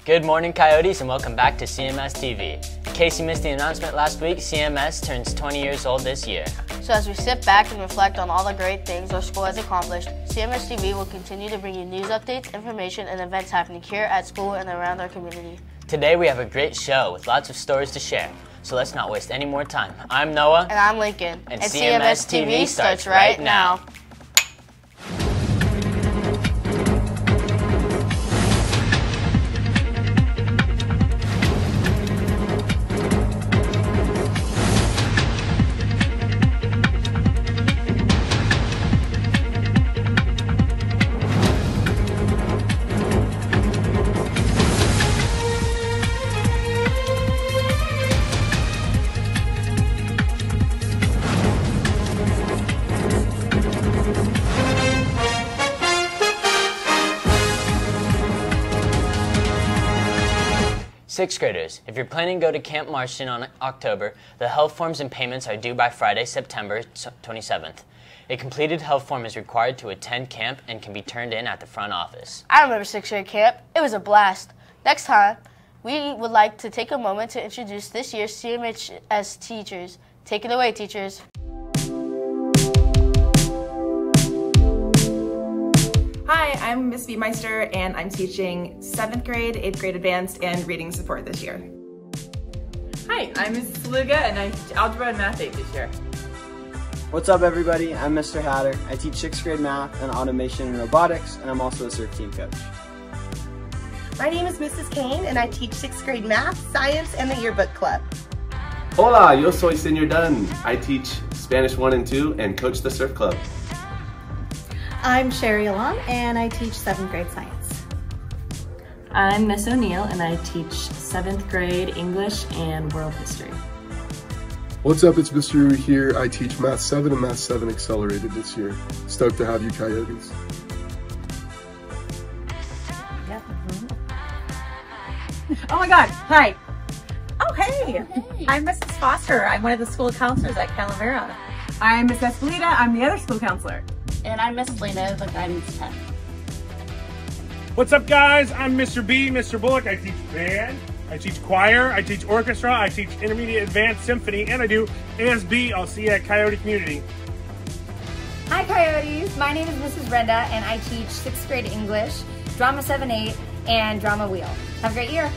Good morning, Coyotes, and welcome back to Cmstv. In case you missed the announcement last week, CMS turns 20 years old this year. So as we sit back and reflect on all the great things our school has accomplished, Cmstv will continue to bring you news updates, information, and events happening here at school and around our community. Today we have a great show with lots of stories to share, so let's not waste any more time. I'm Noah. And I'm Lincoln. And Cmstv starts right now. Sixth graders, if you're planning to go to Camp Marston on October, the health forms and payments are due by Friday, September 27th. A completed health form is required to attend camp and can be turned in at the front office. I remember sixth grade camp. It was a blast. Next time, we would like to take a moment to introduce this year's CMHS teachers. Take it away, teachers. Hi, I'm Miss Beemeister, and I'm teaching 7th grade, 8th grade advanced, and reading support this year. Hi, I'm Mrs. Saluga, and I teach Algebra and Math 8 this year. What's up, everybody? I'm Mr. Hatter. I teach 6th grade math and automation and robotics, and I'm also a surf team coach. My name is Mrs. Kane, and I teach 6th grade math, science, and the yearbook club. Hola, yo soy Señor Dunn. I teach Spanish 1 and 2 and coach the surf club. I'm Sherry Alam, and I teach 7th grade science. I'm Miss O'Neill, and I teach 7th grade English and world history. What's up, it's Mr. Rui here. I teach Math 7 and Math 7 Accelerated this year. Stoked to have you, Coyotes. Yep. Oh my god, hi. Oh, hey. I'm Mrs. Foster. I'm one of the school counselors at Calavera. I'm Miss Espolita. I'm the other school counselor. And I'm Miss Lena, the guidance tech. What's up, guys? I'm Mr. B, Mr. Bullock. I teach band, I teach choir, I teach orchestra, I teach intermediate advanced symphony, and I do ASB. I'll see you at Coyote Community. Hi, Coyotes. My name is Mrs. Brenda, and I teach 6th grade English, Drama 7-8, and Drama Wheel. Have a great year.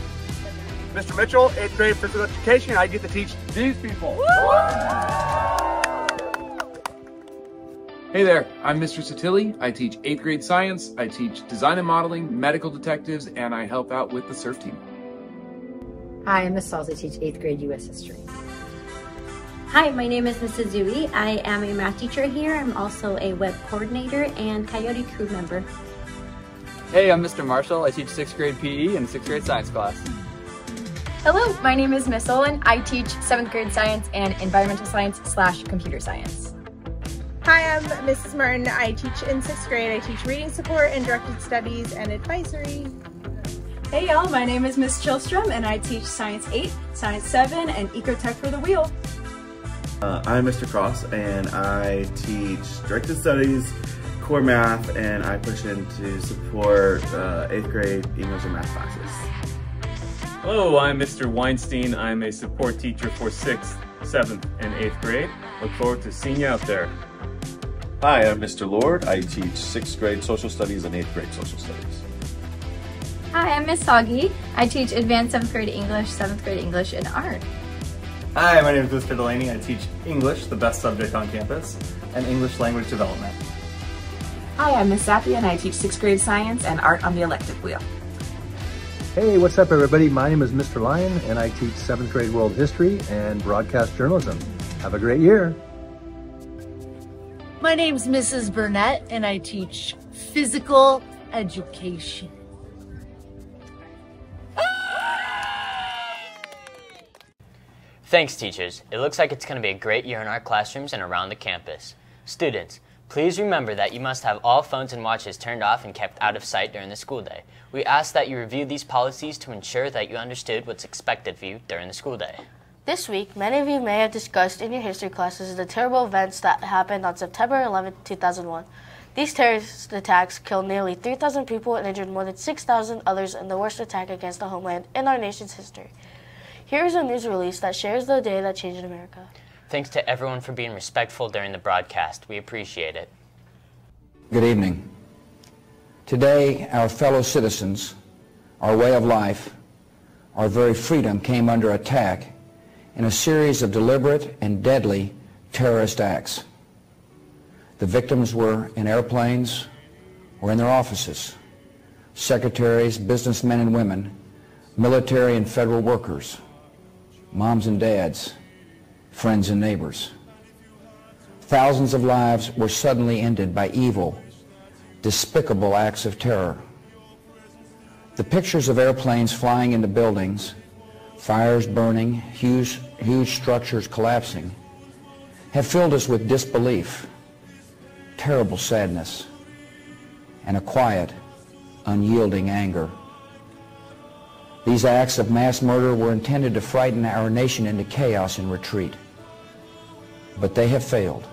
Mr. Mitchell, 8th grade physical education. I get to teach these people. Hey there, I'm Mr. Satilli. I teach 8th grade science, I teach design and modeling, medical detectives, and I help out with the surf team. Hi, I'm Miss Salz. I teach 8th grade U.S. history. Hi, my name is Mrs. Zui. I am a math teacher here. I'm also a web coordinator and Coyote crew member. Hey, I'm Mr. Marshall. I teach 6th grade PE and 6th grade science class. Hello, my name is Miss Olin. I teach 7th grade science and environmental science / computer science. Hi, I'm Mrs. Martin. I teach in 6th grade. I teach reading support and directed studies and advisory. Hey y'all, my name is Miss Chilstrom, and I teach Science 8, Science 7, and Ecotech for the Wheel. I'm Mr. Cross, and I teach directed studies, core math, and I push in to support 8th grade English and math classes. Hello, I'm Mr. Weinstein. I'm a support teacher for 6th, 7th, and 8th grade. Look forward to seeing you out there. Hi, I'm Mr. Lord. I teach 6th grade social studies and 8th grade social studies. Hi, I'm Miss Soggy. I teach advanced 7th grade English, 7th grade English, and art. Hi, my name is Mr. Delaney. I teach English, the best subject on campus, and English language development. Hi, I'm Miss Sappy, and I teach 6th grade science and art on the elective wheel. Hey, what's up, everybody? My name is Mr. Lyon, and I teach 7th grade world history and broadcast journalism. Have a great year. My name's Mrs. Burnett, and I teach physical education. Thanks, teachers. It looks like it's going to be a great year in our classrooms and around the campus. Students, please remember that you must have all phones and watches turned off and kept out of sight during the school day. We ask that you review these policies to ensure that you understood what's expected of you during the school day. This week, many of you may have discussed in your history classes the terrible events that happened on September 11, 2001. These terrorist attacks killed nearly 3,000 people and injured more than 6,000 others in the worst attack against the homeland in our nation's history. Here is a news release that shares the day that changed America. Thanks to everyone for being respectful during the broadcast. We appreciate it. Good evening. Today, our fellow citizens, our way of life, our very freedom came under attack in a series of deliberate and deadly terrorist acts. The victims were in airplanes or in their offices, secretaries, businessmen and women, military and federal workers, moms and dads, friends and neighbors. Thousands of lives were suddenly ended by evil, despicable acts of terror. The pictures of airplanes flying into buildings, fires burning, huge structures collapsing, have filled us with disbelief, terrible sadness, and a quiet, unyielding anger. These acts of mass murder were intended to frighten our nation into chaos and retreat. But they have failed.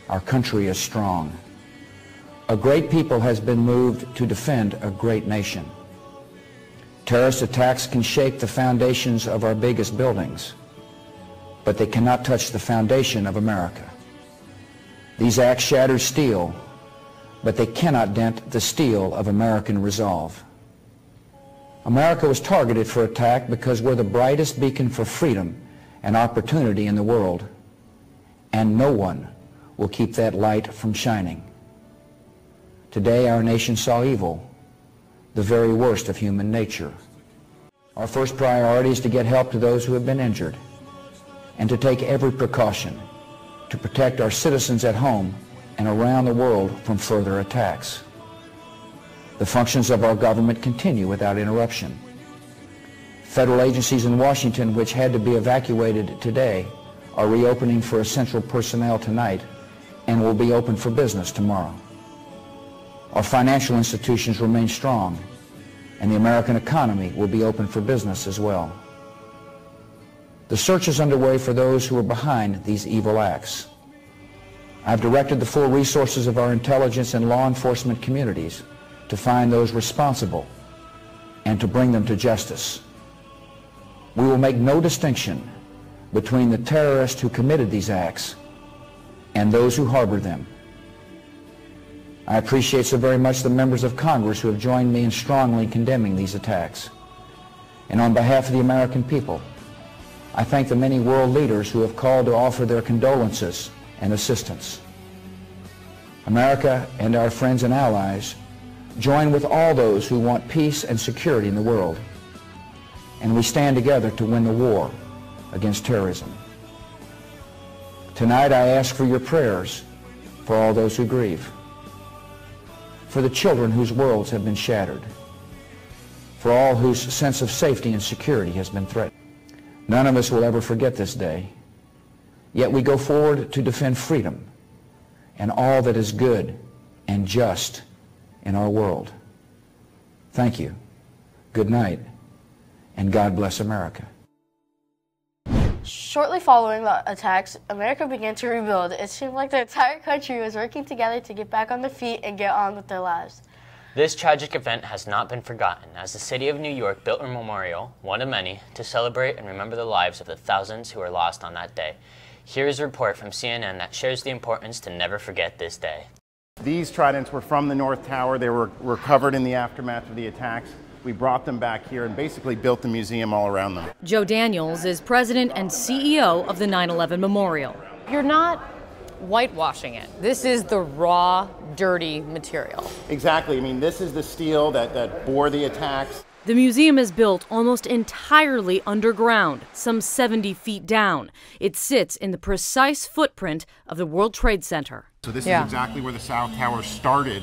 Our country is strong. A great people has been moved to defend a great nation. Terrorist attacks can shake the foundations of our biggest buildings, but they cannot touch the foundation of America. These acts shatter steel, but they cannot dent the steel of American resolve. America was targeted for attack because we're the brightest beacon for freedom and opportunity in the world, and no one will keep that light from shining. Today, our nation saw evil, the very worst of human nature. Our first priority is to get help to those who have been injured and to take every precaution to protect our citizens at home and around the world from further attacks. The functions of our government continue without interruption. Federal agencies in Washington, which had to be evacuated today, are reopening for essential personnel tonight and will be open for business tomorrow. Our financial institutions remain strong, and the American economy will be open for business as well. The search is underway for those who are behind these evil acts. I've directed the full resources of our intelligence and law enforcement communities to find those responsible and to bring them to justice. We will make no distinction between the terrorists who committed these acts and those who harbor them. I appreciate so very much the members of Congress who have joined me in strongly condemning these attacks. And on behalf of the American people, I thank the many world leaders who have called to offer their condolences and assistance. America and our friends and allies join with all those who want peace and security in the world, and we stand together to win the war against terrorism. Tonight I ask for your prayers for all those who grieve, for the children whose worlds have been shattered, for all whose sense of safety and security has been threatened. None of us will ever forget this day, yet we go forward to defend freedom and all that is good and just in our world. Thank you, good night, and God bless America. Shortly following the attacks, America began to rebuild. It seemed like the entire country was working together to get back on their feet and get on with their lives. This tragic event has not been forgotten, as the city of New York built a memorial, one of many, to celebrate and remember the lives of the thousands who were lost on that day. Here is a report from CNN that shares the importance to never forget this day. These tridents were from the North Tower. They were recovered in the aftermath of the attacks. We brought them back here and basically built the museum all around them. Joe Daniels is president and CEO of the 9/11 Memorial. You're not whitewashing it. This is the raw, dirty material. Exactly. I mean, this is the steel that bore the attacks. The museum is built almost entirely underground, some 70 feet down. It sits in the precise footprint of the World Trade Center. So this is exactly where the South Tower started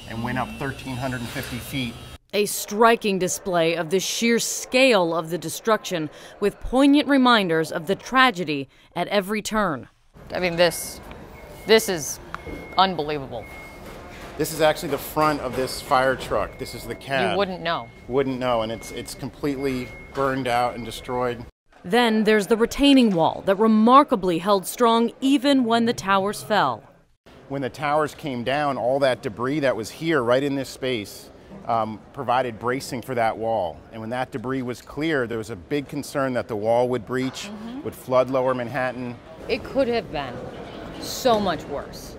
and went up 1,350 feet. A striking display of the sheer scale of the destruction, with poignant reminders of the tragedy at every turn. I mean, this is unbelievable. This is actually the front of this fire truck. This is the cab. You wouldn't know. Wouldn't know, and it's completely burned out and destroyed. Then there's the retaining wall that remarkably held strong even when the towers fell. When the towers came down, all that debris that was here, right in this space, provided bracing for that wall. And when that debris was cleared, there was a big concern that the wall would breach, would flood lower Manhattan. It could have been so much worse,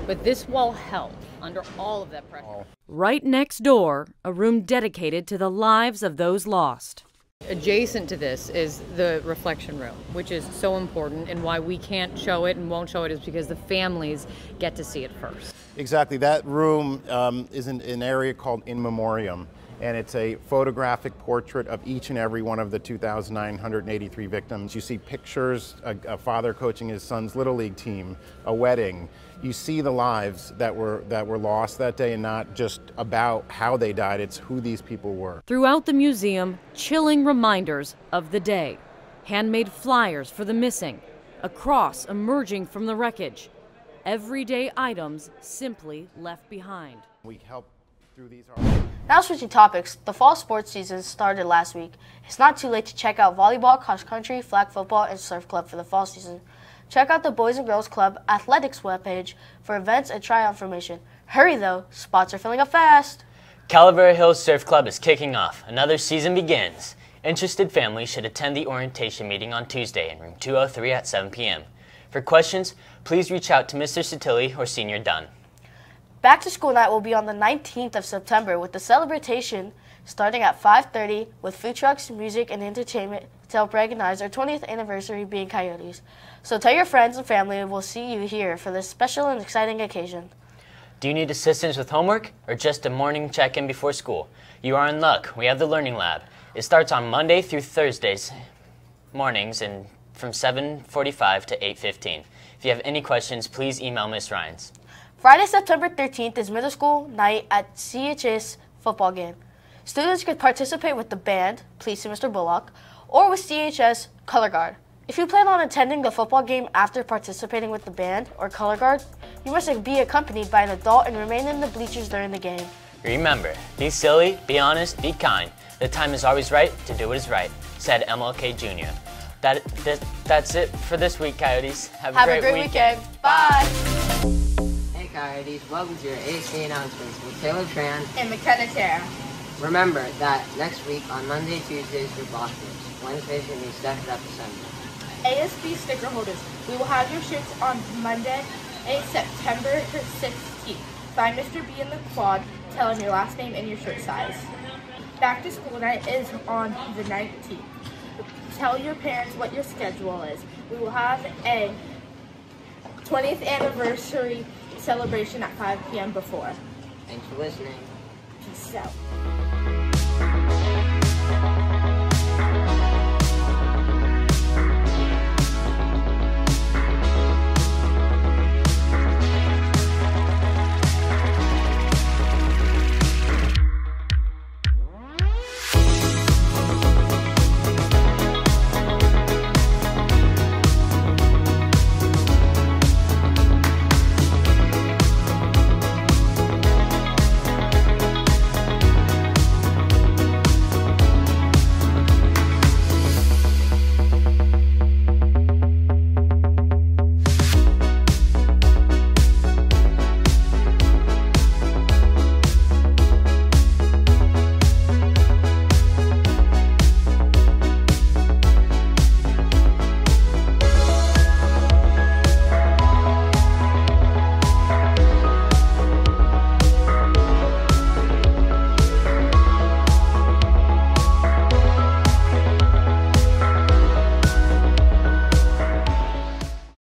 but this wall held under all of that pressure. Right next door, a room dedicated to the lives of those lost. Adjacent to this is the reflection room, which is so important, and why we can't show it and won't show it is because the families get to see it first. Exactly. That room is in an area called In Memoriam, and it's a photographic portrait of each and every one of the 2,983 victims. You see pictures, a father coaching his son's Little League team, a wedding. You see the lives that were lost that day, and not just about how they died, it's who these people were. Throughout the museum, chilling reminders of the day. Handmade flyers for the missing, a cross emerging from the wreckage. Everyday items simply left behind. We help through these. Now switching topics, the fall sports season started last week. It's not too late to check out volleyball, cross country, flag football, and surf club for the fall season. Check out the Boys and Girls Club Athletics webpage for events and tryout information. Hurry though, spots are filling up fast. Calavera Hills Surf Club is kicking off. Another season begins. Interested families should attend the orientation meeting on Tuesday in room 203 at 7 p.m. For questions, please reach out to Mr. Satilli or Senior Dunn. Back to School Night will be on the 19th of September with the celebration starting at 5:30 with food trucks, music, and entertainment to help recognize our 20th anniversary being Coyotes. So tell your friends and family, and we'll see you here for this special and exciting occasion. Do you need assistance with homework or just a morning check-in before school? You are in luck. We have the Learning Lab. It starts on Monday through Thursdays mornings and from 7:45 to 8:15. If you have any questions, please email Ms. Ryans. Friday, September 13th is middle school night at CHS football game. Students can participate with the band, please see Mr. Bullock, or with CHS Color Guard. If you plan on attending the football game after participating with the band or Color Guard, you must be accompanied by an adult and remain in the bleachers during the game. Remember, be silly, be honest, be kind. The time is always right to do what is right, said MLK Jr. That's it for this week, Coyotes. Have a great weekend. Bye. Hey, Coyotes. Welcome to your ASB announcements with Taylor Tran and McKenna Tara. Remember that next week on Monday, Tuesdays are blockers. Wednesdays are going to be Stepped Up Assembly. ASB sticker holders. We will have your shirts on Monday, September 16th. Find Mr. B in the quad, tell him your last name and your shirt size. Back to School Night is on the 19th. Tell your parents what your schedule is. We will have a 20th anniversary celebration at 5 p.m. before. Thanks for listening. Peace out.